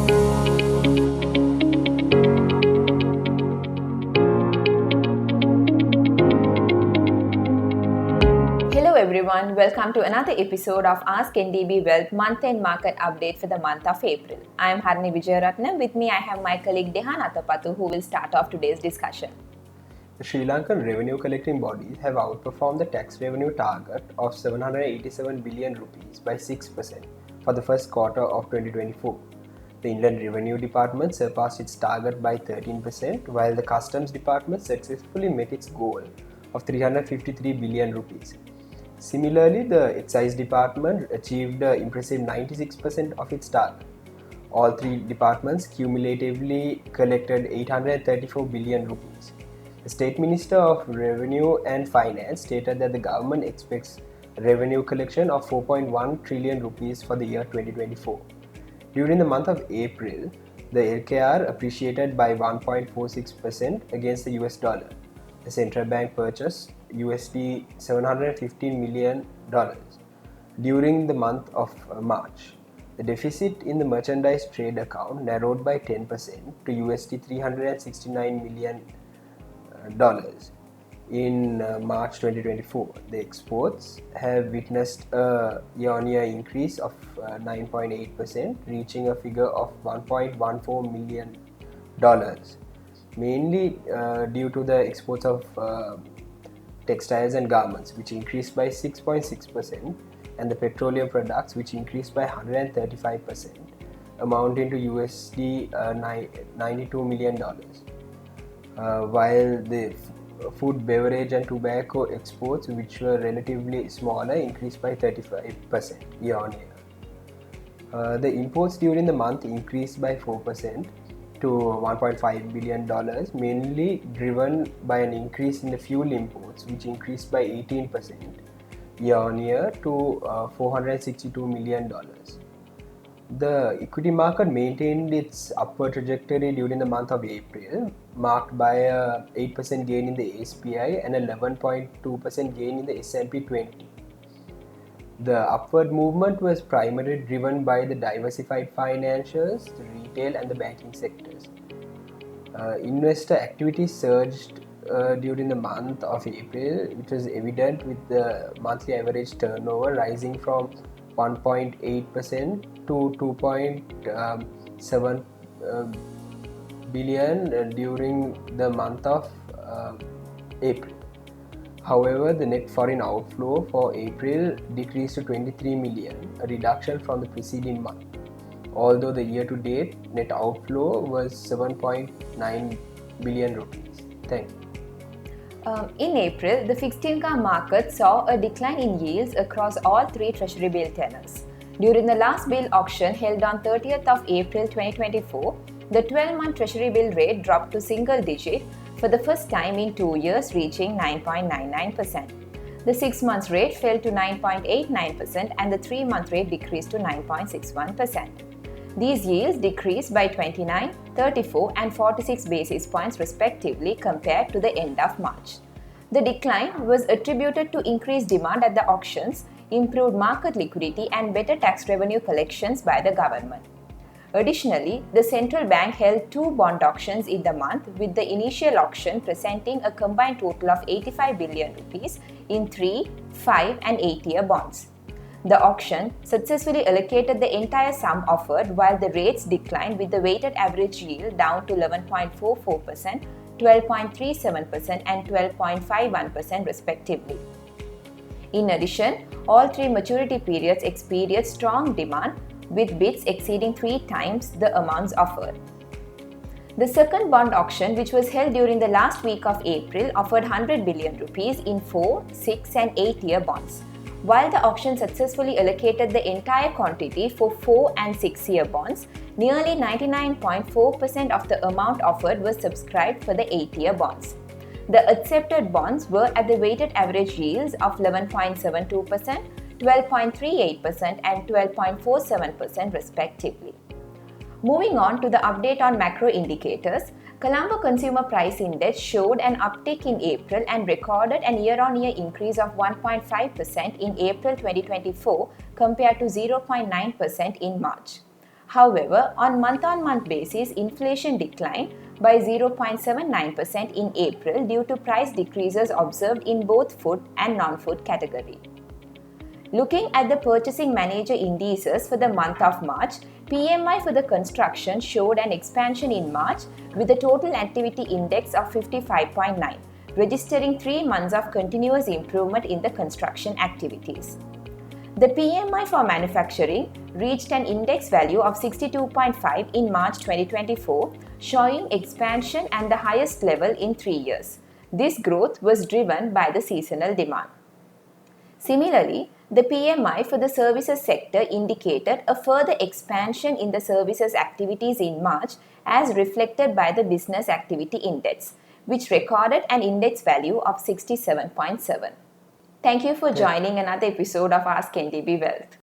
Hello everyone, welcome to another episode of Ask NDB Wealth month-end market update for the month of April. I am Harni Vijayaratnam. With me I have my colleague Dehan Athapathu who will start off today's discussion. The Sri Lankan revenue collecting bodies have outperformed the tax revenue target of 787 billion rupees by 6% for the first quarter of 2024. The Inland Revenue Department surpassed its target by 13%, while the Customs Department successfully met its goal of 353 billion rupees. Similarly, the Excise Department achieved an impressive 96% of its target. All three departments cumulatively collected 834 billion rupees. The State Minister of Revenue and Finance stated that the government expects revenue collection of 4.1 trillion rupees for the year 2024. During the month of April, the LKR appreciated by 1.46% against the US dollar. The central bank purchased USD $715 million during the month of March. The deficit in the merchandise trade account narrowed by 10% to USD $369 million in March 2024. The exports have witnessed a year-on-year increase of 9.8%, reaching a figure of $1.14 million, mainly due to the exports of textiles and garments, which increased by 6.6%, and the petroleum products, which increased by 135%, amounting to USD $92 million. While the food, beverage and tobacco exports, which were relatively smaller, increased by 35% year-on-year. The imports during the month increased by 4% to $1.5 billion, mainly driven by an increase in the fuel imports, which increased by 18% year-on-year to $462 million. The equity market maintained its upward trajectory during the month of April, marked by a 8% gain in the SPI and a 11.2% gain in the S&P 20. The upward movement was primarily driven by the diversified financials, the retail and the banking sectors. Investor activity surged during the month of April, which was evident with the monthly average turnover rising from 1.8% to 2.7 billion during the month of April. However, the net foreign outflow for April decreased to 23 million, a reduction from the preceding month, although the year-to-date net outflow was 7.9 billion rupees. Thank you. In April, the fixed income market saw a decline in yields across all three treasury bill tenors. During the last bill auction held on 30th of April 2024, the 12-month treasury bill rate dropped to single digit for the first time in 2 years, reaching 9.99%. The 6-month rate fell to 9.89% and the 3-month rate decreased to 9.61%. These yields decreased by 29, 34 and 46 basis points respectively compared to the end of March. The decline was attributed to increased demand at the auctions, improved market liquidity and better tax revenue collections by the government. Additionally, the central bank held 2 bond auctions in the month, with the initial auction presenting a combined total of 85 billion rupees in 3, 5 and 8-year bonds. The auction successfully allocated the entire sum offered, while the rates declined, with the weighted average yield down to 11.44%, 12.37% and 12.51% respectively. In addition, all three maturity periods experienced strong demand, with bids exceeding 3 times the amounts offered. The second bond auction, which was held during the last week of April, offered 100 billion rupees in 4, 6 and 8-year bonds. While the auction successfully allocated the entire quantity for 4 and 6-year bonds, nearly 99.4% of the amount offered was subscribed for the 8-year bonds. The accepted bonds were at the weighted average yields of 11.72%, 12.38% and 12.47% respectively. Moving on to the update on macro indicators, Colombo Consumer Price Index showed an uptick in April and recorded an year-on-year increase of 1.5% in April 2024 compared to 0.9% in March. However, on month-on-month basis, inflation declined by 0.79% in April due to price decreases observed in both food and non-food category. Looking at the Purchasing Manager indices for the month of March, PMI for the construction showed an expansion in March with a total activity index of 55.9, registering 3 months of continuous improvement in the construction activities. The PMI for manufacturing reached an index value of 62.5 in March 2024, showing expansion and the highest level in 3 years. This growth was driven by the seasonal demand. Similarly, the PMI for the services sector indicated a further expansion in the services activities in March as reflected by the Business Activity Index, which recorded an index value of 67.7. Thank you for joining another episode of Ask NDB Wealth.